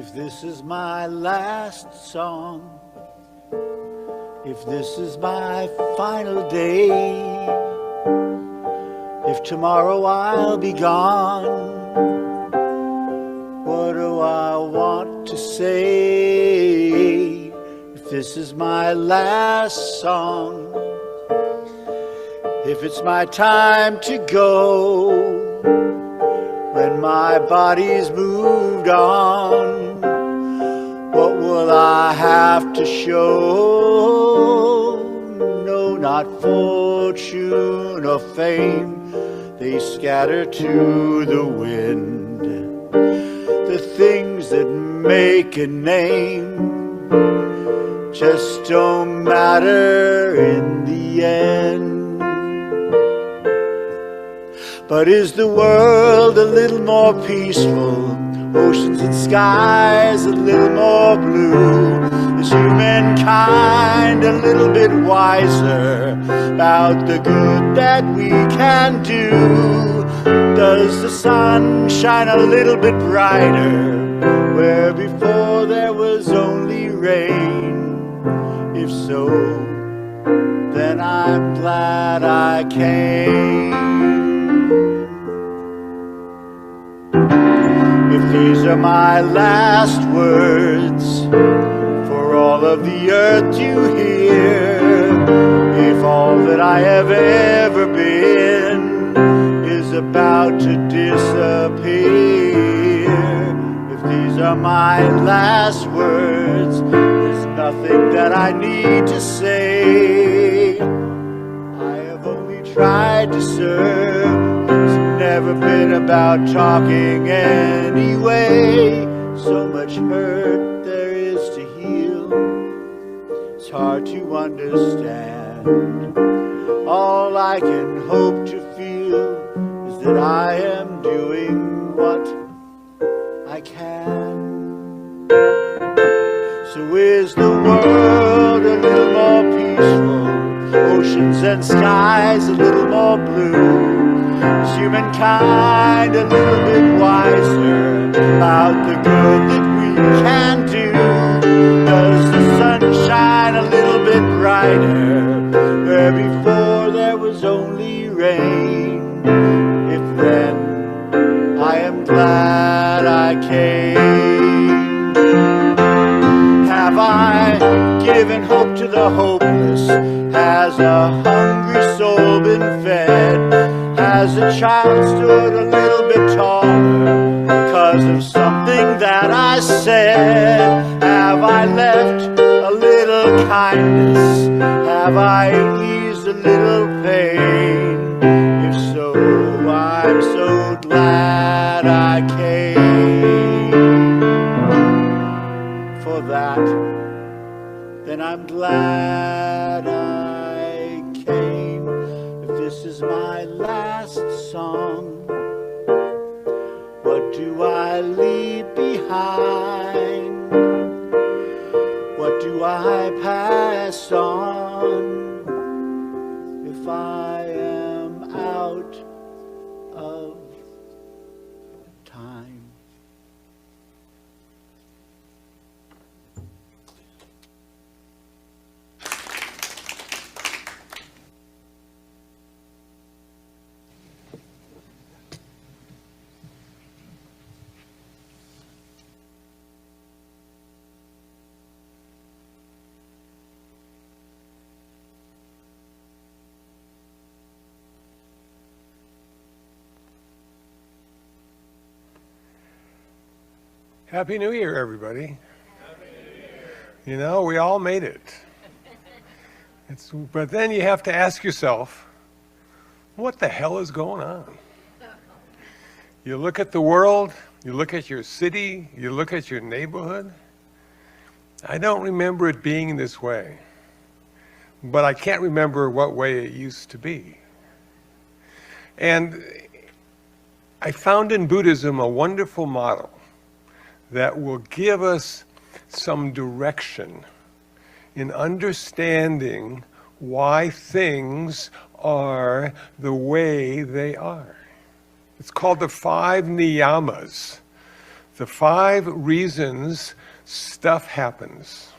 If this is my last song, if this is my final day, if tomorrow I'll be gone, what do I want to say? If this is my last song, if it's my time to go, when my body's moved on, what will I have to show? No, not fortune or fame, they scatter to the wind. The things that make a name just don't matter in the end. But is the world a little more peaceful? Oceans and skies a little more blue? Is humankind a little bit wiser about the good that we can do? Does the sun shine a little bit brighter where before there was only rain? If so, then I'm glad I came. If these are my last words for all of the earth to hear, if all that I have ever been is about to disappear, if these are my last words, there's nothing that I need to say. I have only tried to serve. Never been about talking anyway. So much hurt there is to heal, it's hard to understand. All I can hope to feel is that I am doing what I can. So is the world a little more peaceful? Oceans and skies a little more blue? Is humankind a little bit wiser about the good that we can do? Does the sun shine a little bit brighter where before there was only rain? If then, I am glad I came. Have I given hope to the hopeless? Has a hungry soul been fed? Has a child stood a little bit taller because of something that I said? Have I left a little kindness? Have I eased a little pain? If so, I'm so glad I came. For that, then I'm glad I came. If this is my last song, what do I leave behind? What do I pass on if I am out of time? Happy New Year, everybody. Happy New Year. You know, we all made it. But then you have to ask yourself, what the hell is going on? You look at the world, you look at your city, you look at your neighborhood. I don't remember it being this way, but I can't remember what way it used to be. And I found in Buddhism a wonderful model that will give us some direction in understanding why things are the way they are. It's called the 5 niyamas. The 5 reasons stuff happens.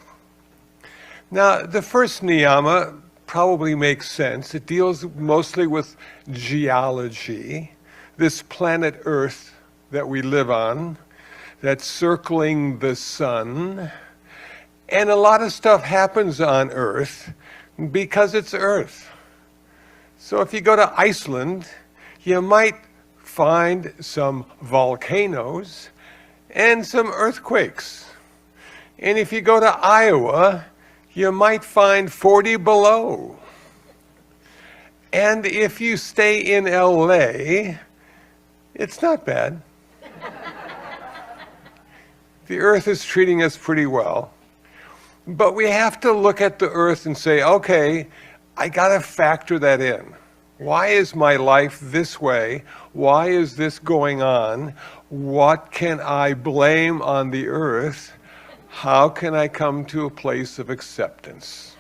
Now, the first niyama probably makes sense. It deals mostly with geology, this planet Earth that we live on, that's circling the sun. And a lot of stuff happens on Earth because it's Earth. So if you go to Iceland, you might find some volcanoes and some earthquakes. And if you go to Iowa, you might find 40 below. And if you stay in LA, it's not bad. The Earth is treating us pretty well. But we have to look at the Earth and say, okay, I got to factor that in. Why is my life this way? Why is this going on? What can I blame on the Earth? How can I come to a place of acceptance?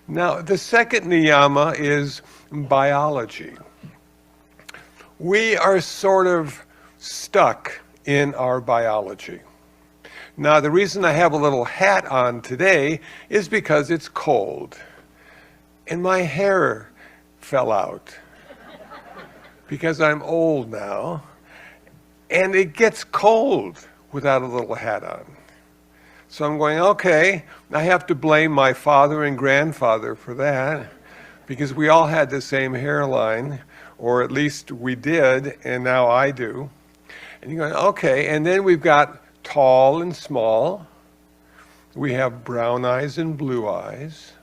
Now, the second niyama is biology. We are sort of stuck in our biology. Now, the reason I have a little hat on today is because it's cold. And my hair fell out because I'm old now. And it gets cold without a little hat on. So I'm going, okay, I have to blame my father and grandfather for that because we all had the same hairline, or at least we did, and now I do. And you're going, okay, and then we've got tall and small. We have brown eyes and blue eyes.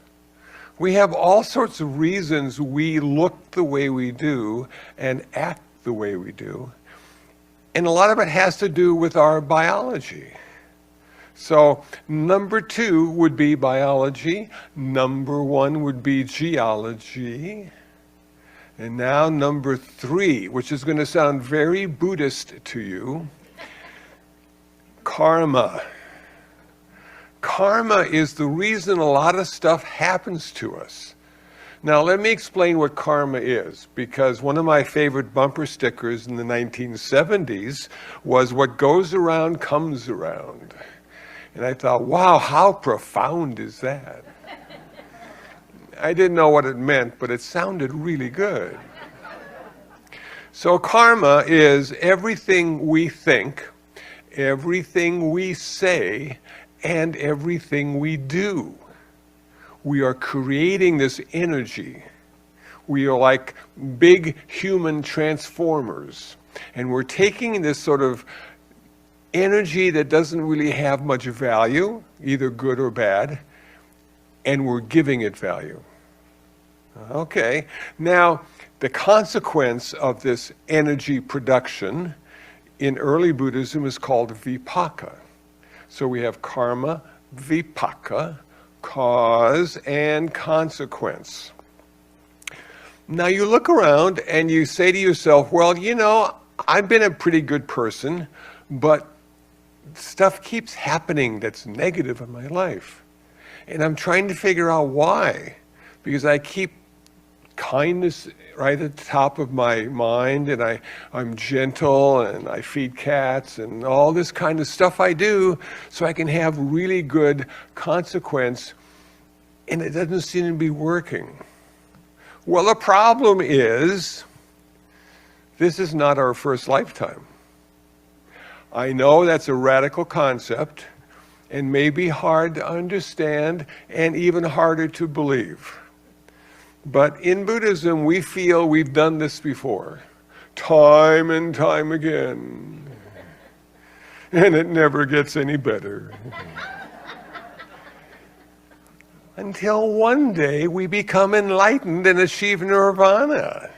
We have all sorts of reasons we look the way we do and act the way we do. And a lot of it has to do with our biology. So number 2 would be biology. Number 1 would be geology. And now number 3, which is going to sound very Buddhist to you, karma. Karma is the reason a lot of stuff happens to us. Now, let me explain what karma is, because one of my favorite bumper stickers in the 1970s was "What goes around comes around." And I thought, wow, how profound is that? I didn't know what it meant, but it sounded really good. So karma is everything we think, everything we say, and everything we do. We are creating this energy. We are like big human transformers. And we're taking this sort of energy that doesn't really have much value, either good or bad, and we're giving it value. Okay, now the consequence of this energy production in early Buddhism is called vipaka. So we have karma, vipaka, cause and consequence. Now you look around and you say to yourself, well, you know, I've been a pretty good person, but stuff keeps happening that's negative in my life. And I'm trying to figure out why. Because I keep kindness right at the top of my mind, and I'm gentle, and I feed cats, and all this kind of stuff I do so I can have really good consequence, and it doesn't seem to be working. Well, the problem is, this is not our first lifetime. I know that's a radical concept, and may be hard to understand, and even harder to believe. But in Buddhism, we feel we've done this before, time and time again, and it never gets any better. Until one day we become enlightened and achieve nirvana,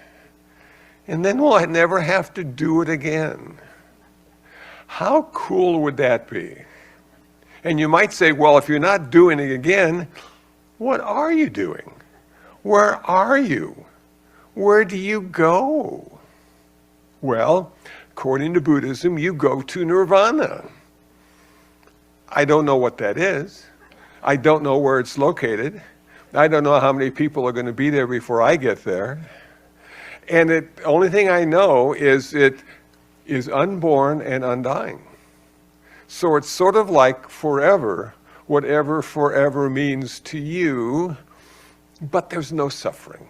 and then we'll never have to do it again. How cool would that be? And you might say, well, if you're not doing it again, what are you doing? Where are you? Where do you go? Well, according to Buddhism, you go to nirvana. I don't know what that is. I don't know where it's located. I don't know how many people are going to be there before I get there. And the only thing I know is it is unborn and undying. So it's sort of like forever, whatever forever means to you, but there's no suffering.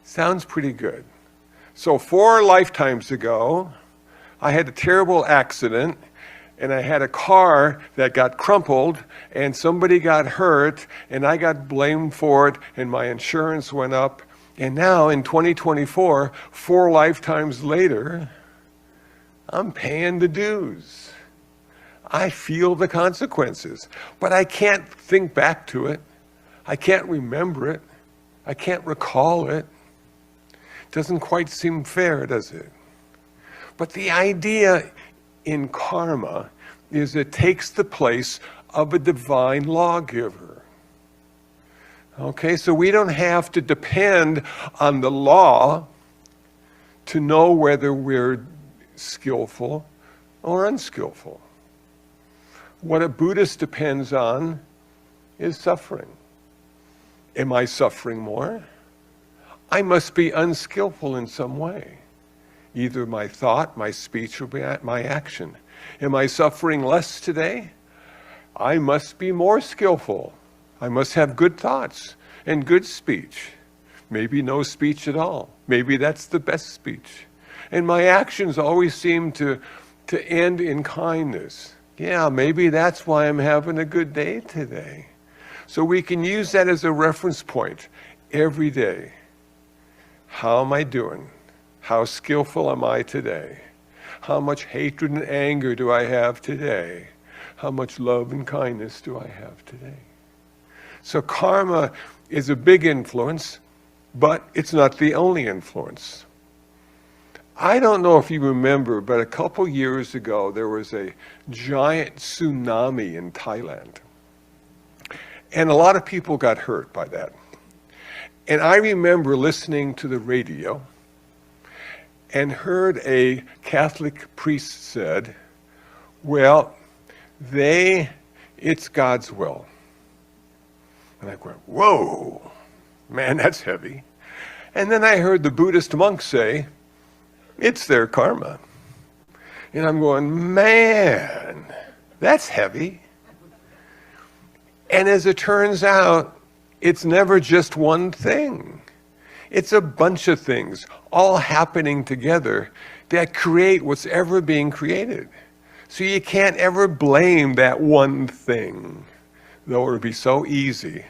Sounds pretty good. So 4 lifetimes ago, I had a terrible accident, and I had a car that got crumpled, and somebody got hurt, and I got blamed for it, and my insurance went up. And now in 2024, 4 lifetimes later, I'm paying the dues. I feel the consequences, but I can't think back to it. I can't remember it. I can't recall it. Doesn't quite seem fair, does it? But the idea in karma is it takes the place of a divine lawgiver. Okay, so we don't have to depend on the law to know whether we're skillful or unskillful. What a Buddhist depends on is suffering. Am I suffering more? I must be unskillful in some way. Either my thought, my speech, or my action. Am I suffering less today? I must be more skillful. I must have good thoughts and good speech. Maybe no speech at all. Maybe that's the best speech. And my actions always seem to end in kindness. Yeah, maybe that's why I'm having a good day today. So we can use that as a reference point every day. How am I doing? How skillful am I today? How much hatred and anger do I have today? How much love and kindness do I have today? So karma is a big influence, but it's not the only influence. I don't know if you remember, but a couple years ago, there was a giant tsunami in Thailand. And a lot of people got hurt by that. And I remember listening to the radio and heard a Catholic priest said, well, it's God's will. And I went, whoa, man, that's heavy. And then I heard the Buddhist monk say, it's their karma. And I'm going, man, that's heavy. And as it turns out, it's never just one thing. It's a bunch of things all happening together that create what's ever being created. So you can't ever blame that one thing, though it would be so easy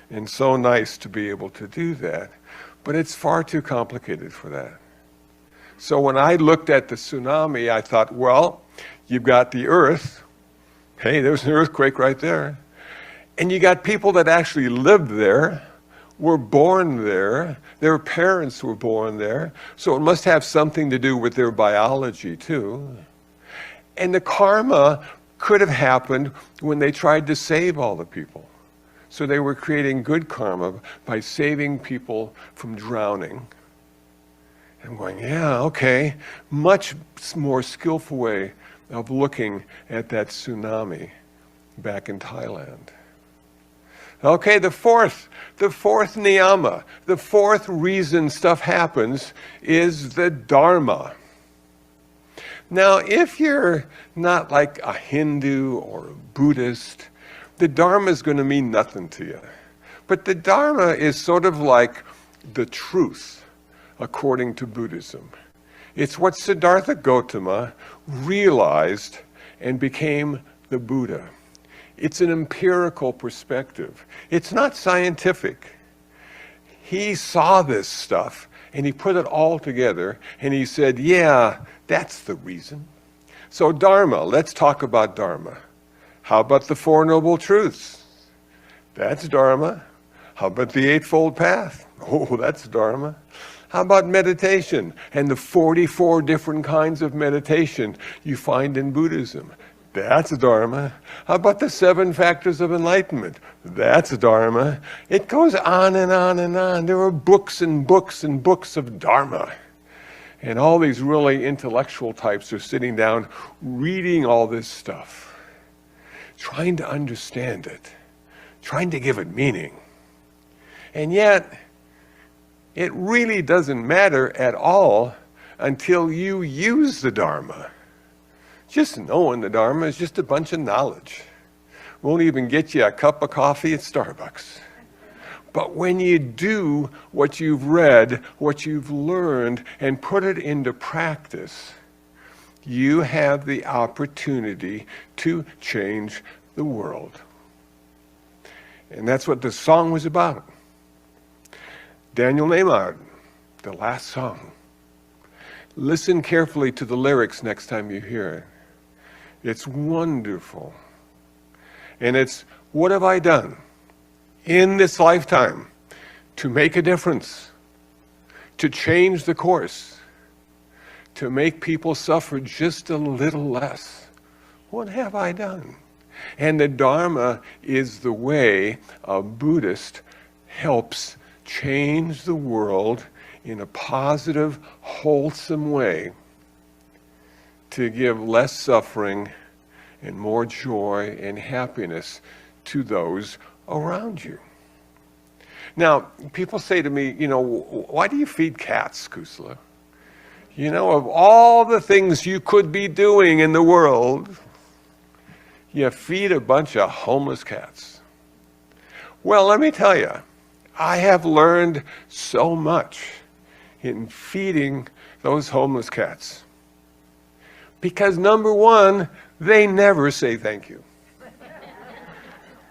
and so nice to be able to do that. But it's far too complicated for that. So when I looked at the tsunami, I thought, well, you've got the earth. Hey, there's an earthquake right there. And you got people that actually lived there, were born there, their parents were born there, so it must have something to do with their biology too. And the karma could have happened when they tried to save all the people. So they were creating good karma by saving people from drowning. I'm going, yeah, okay, much more skillful way of looking at that tsunami back in Thailand. Okay, the fourth niyama, the fourth reason stuff happens is the Dharma. Now, if you're not like a Hindu or a Buddhist, the Dharma is going to mean nothing to you. But the Dharma is sort of like the truth, according to Buddhism. It's what Siddhartha Gautama realized and became the Buddha. It's an empirical perspective. It's not scientific. He saw this stuff and he put it all together and he said, yeah, that's the reason. So Dharma, let's talk about Dharma. How about the Four Noble Truths? That's Dharma. How about the Eightfold Path? Oh, that's Dharma. How about meditation and the 44 different kinds of meditation you find in Buddhism? That's Dharma. How about the 7 factors of enlightenment? That's Dharma. It goes on and on and on. There are books and books and books of Dharma. And all these really intellectual types are sitting down reading all this stuff, trying to understand it, trying to give it meaning. And yet, it really doesn't matter at all until you use the Dharma. Just knowing the Dharma is just a bunch of knowledge. Won't even get you a cup of coffee at Starbucks. But when you do what you've read, what you've learned, and put it into practice, you have the opportunity to change the world. And that's what the song was about. Daniel Nahmod, the last song. Listen carefully to the lyrics next time you hear it. It's wonderful. And it's, what have I done in this lifetime to make a difference, to change the course, to make people suffer just a little less? What have I done? And the Dharma is the way a Buddhist helps change the world in a positive, wholesome way to give less suffering and more joy and happiness to those around you. Now, people say to me, why do you feed cats, Kusala? Of all the things you could be doing in the world, you feed a bunch of homeless cats. Well, let me tell you, I have learned so much in feeding those homeless cats. Because number one, they never say thank you.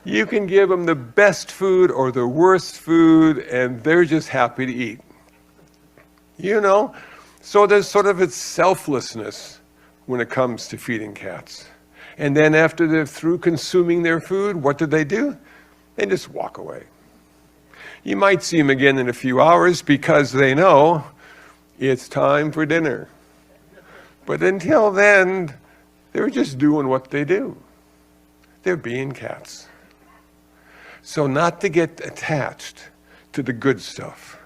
You can give them the best food or the worst food, and they're just happy to eat. So there's sort of its selflessness when it comes to feeding cats. And then after they're through consuming their food, what do? They just walk away. You might see them again in a few hours because they know it's time for dinner. But until then, they're just doing what they do. They're being cats. So not to get attached to the good stuff,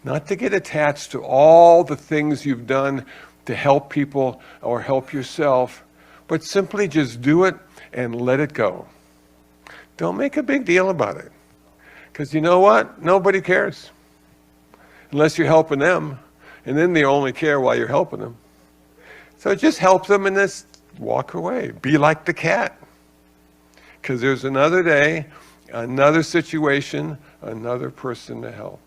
not to get attached to all the things you've done to help people or help yourself, but simply just do it and let it go. Don't make a big deal about it. Because you know what? Nobody cares. Unless you're helping them. And then they only care while you're helping them. So just help them and just walk away. Be like the cat. Because there's another day, another situation, another person to help.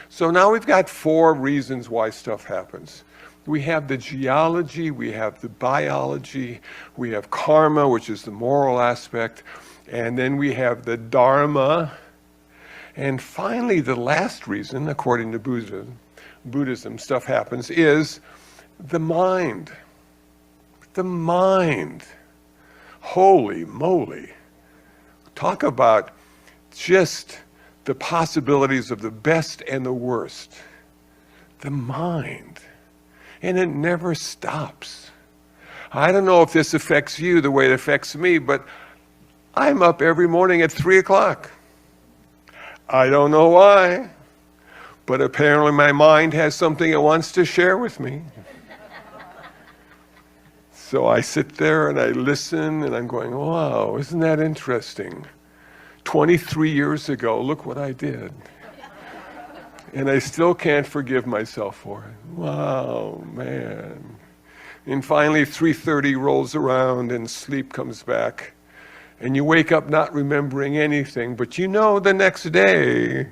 So now we've got 4 reasons why stuff happens. We have the geology, we have the biology, we have karma, which is the moral aspect, and then we have the Dharma. And finally, the last reason, according to Buddhism, stuff happens, is the mind. The mind. Holy moly. Talk about just the possibilities of the best and the worst. The mind. And it never stops. I don't know if this affects you the way it affects me, but I'm up every morning at 3 o'clock. I don't know why, but apparently my mind has something it wants to share with me. So I sit there and I listen and I'm going, wow, isn't that interesting? 23 years ago, look what I did. And I still can't forgive myself for it. Wow, man. And finally 3:30 rolls around and sleep comes back. And you wake up not remembering anything, but you know the next day,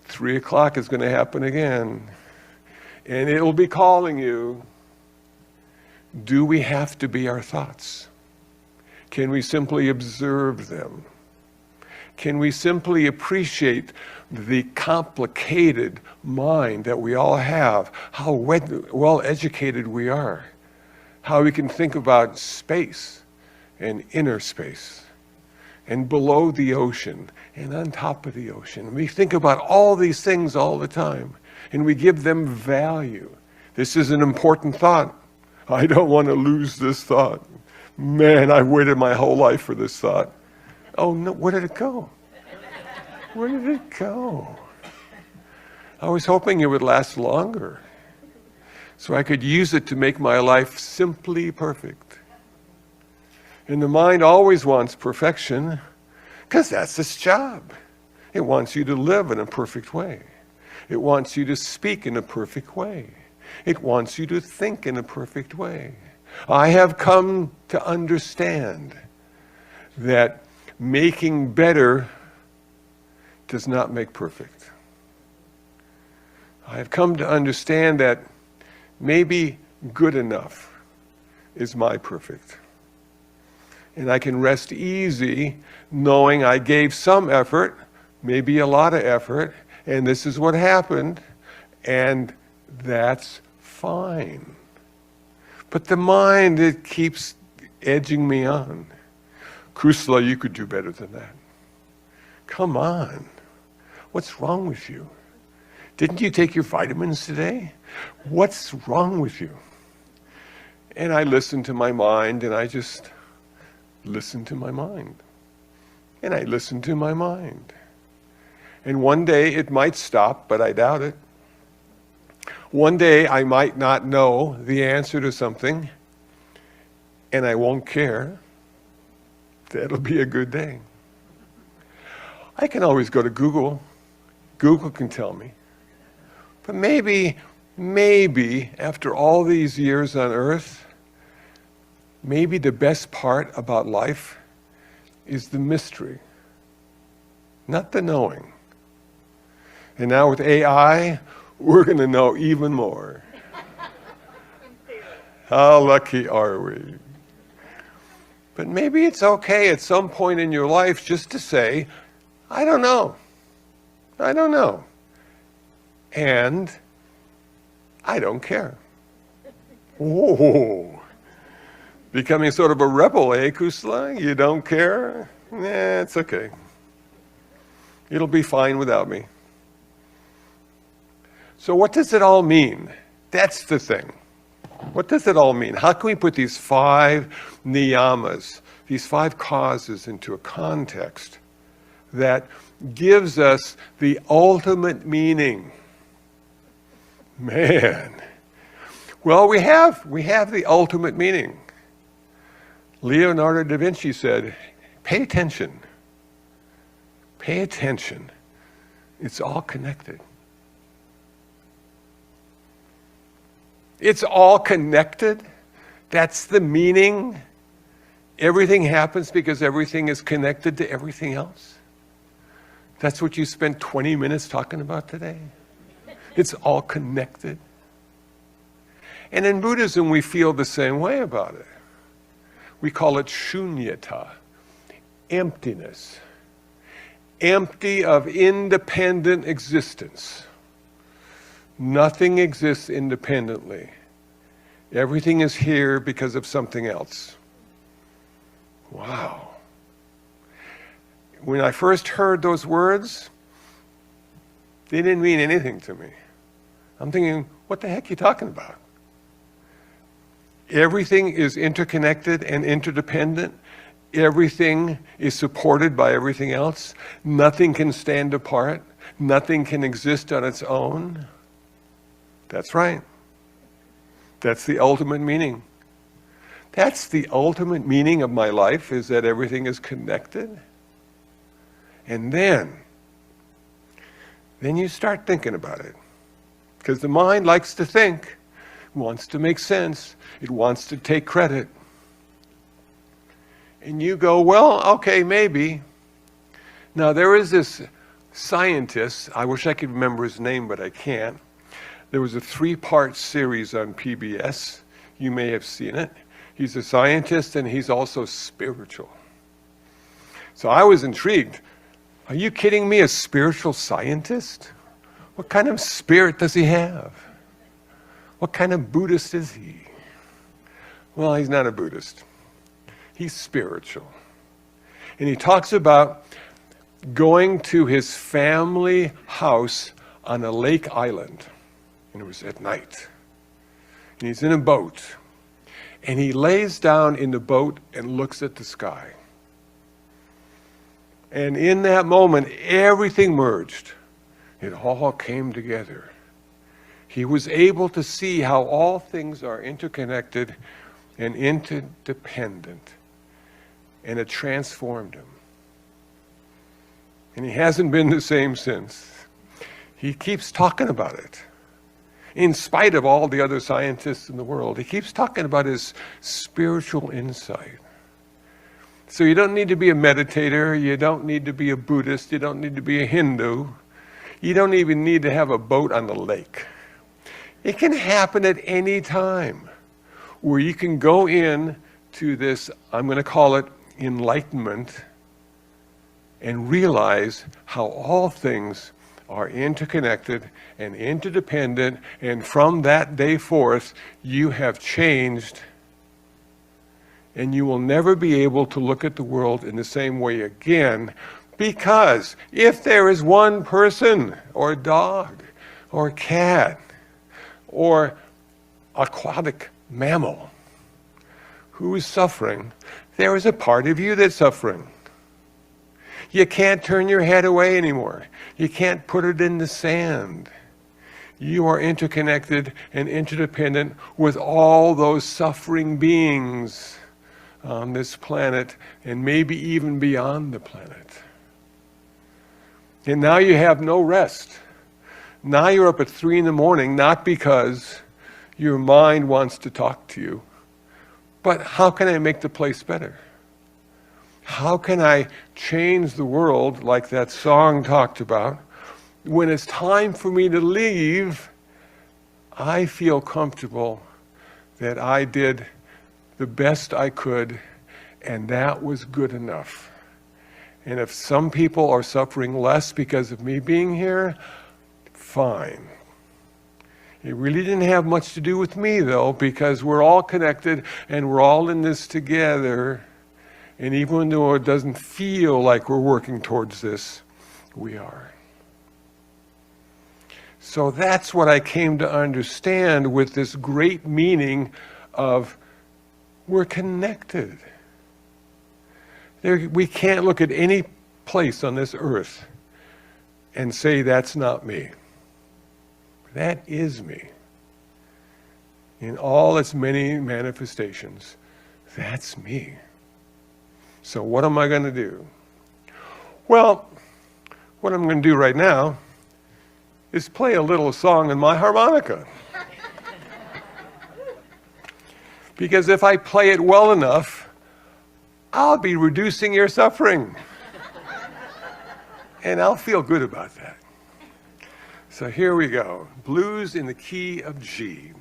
3 o'clock is going to happen again. And it will be calling you. Do we have to be our thoughts? Can we simply observe them? Can we simply appreciate the complicated mind that we all have, how well educated we are, how we can think about space and inner space, and below the ocean, and on top of the ocean. We think about all these things all the time, and we give them value. This is an important thought. I don't want to lose this thought. Man, I waited my whole life for this thought. Oh no, where did it go? Where did it go? I was hoping it would last longer, so I could use it to make my life simply perfect. And the mind always wants perfection, because that's its job. It wants you to live in a perfect way. It wants you to speak in a perfect way. It wants you to think in a perfect way. I have come to understand that making better does not make perfect. I have come to understand that maybe good enough is my perfect. And I can rest easy knowing I gave some effort, maybe a lot of effort, and this is what happened, and that's fine. But the mind, it keeps edging me on. Kusala, you could do better than that. Come on. What's wrong with you? Didn't you take your vitamins today? What's wrong with you? And I listen to my mind, and I just listen to my mind. And I listen to my mind. And one day it might stop, but I doubt it. One day I might not know the answer to something, and I won't care. That'll be a good day. I can always go to Google. Google can tell me. But maybe after all these years on earth, maybe the best part about life is the mystery, not the knowing. And now with AI, we're going to know even more. How lucky are we? But maybe it's okay at some point in your life just to say, I don't know. I don't know. And I don't care. Whoa. Becoming sort of a rebel, eh, Kusala? You don't care? Nah, it's okay. It'll be fine without me. So what does it all mean? That's the thing. What does it all mean? How can we put these 5 niyamas, these 5 causes into a context that gives us the ultimate meaning? Man. Well, we have the ultimate meaning. Leonardo da Vinci said, pay attention. Pay attention. It's all connected. It's all connected. That's the meaning. Everything happens because everything is connected to everything else. That's what you spent 20 minutes talking about today. It's all connected. And in Buddhism, we feel the same way about it. We call it shunyata, emptiness. Empty of independent existence. Nothing exists independently. Everything is here because of something else. Wow. When I first heard those words, they didn't mean anything to me. I'm thinking, what the heck are you talking about? Everything is interconnected and interdependent. Everything is supported by everything else. Nothing can stand apart. Nothing can exist on its own. That's right. That's the ultimate meaning. That's the ultimate meaning of my life, is that everything is connected. And then you start thinking about it. Because the mind likes to think, wants to make sense, it wants to take credit. And you go, well, okay, maybe. Now there is this scientist, I wish I could remember his name, but I can't. There was a 3-part series on PBS. You may have seen it. He's a scientist and he's also spiritual. So I was intrigued. Are you kidding me? A spiritual scientist? What kind of spirit does he have? What kind of Buddhist is he? Well, he's not a Buddhist. He's spiritual. And he talks about going to his family house on a lake island. And it was at night. And he's in a boat. And he lays down in the boat and looks at the sky. And in that moment, everything merged. It all came together. He was able to see how all things are interconnected and interdependent. And it transformed him. And he hasn't been the same since. He keeps talking about it. in spite of all the other scientists in the world. He keeps talking about his spiritual insight. So you don't need to be a meditator, you don't need to be a Buddhist, you don't need to be a Hindu, you don't even need to have a boat on the lake. It can happen at any time, where you can go in to this, I'm going to call it enlightenment, and realize how all things are interconnected and interdependent, and from that day forth, you have changed, and you will never be able to look at the world in the same way again, because if there is one person, or dog, or cat, or aquatic mammal who is suffering, there is a part of you that's suffering. You can't turn your head away anymore. You can't put it in the sand. You are interconnected and interdependent with all those suffering beings on this planet, and maybe even beyond the planet. And now you have no rest. Now you're up at 3 a.m, not because your mind wants to talk to you, but how can I make the place better? How can I change the world, like that song talked about? When it's time for me to leave, I feel comfortable that I did the best I could, and that was good enough. And if some people are suffering less because of me being here, fine. It really didn't have much to do with me, though, because we're all connected and we're all in this together. And even though it doesn't feel like we're working towards this, we are. So that's what I came to understand with this great meaning of we're connected. We can't look at any place on this earth and say that's not me. That is me. In all its many manifestations, that's me. So what am I going to do? Well, what I'm going to do right now is play a little song in my harmonica. Because if I play it well enough, I'll be reducing your suffering. And I'll feel good about that. So here we go. Blues in the key of G.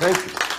Thank you.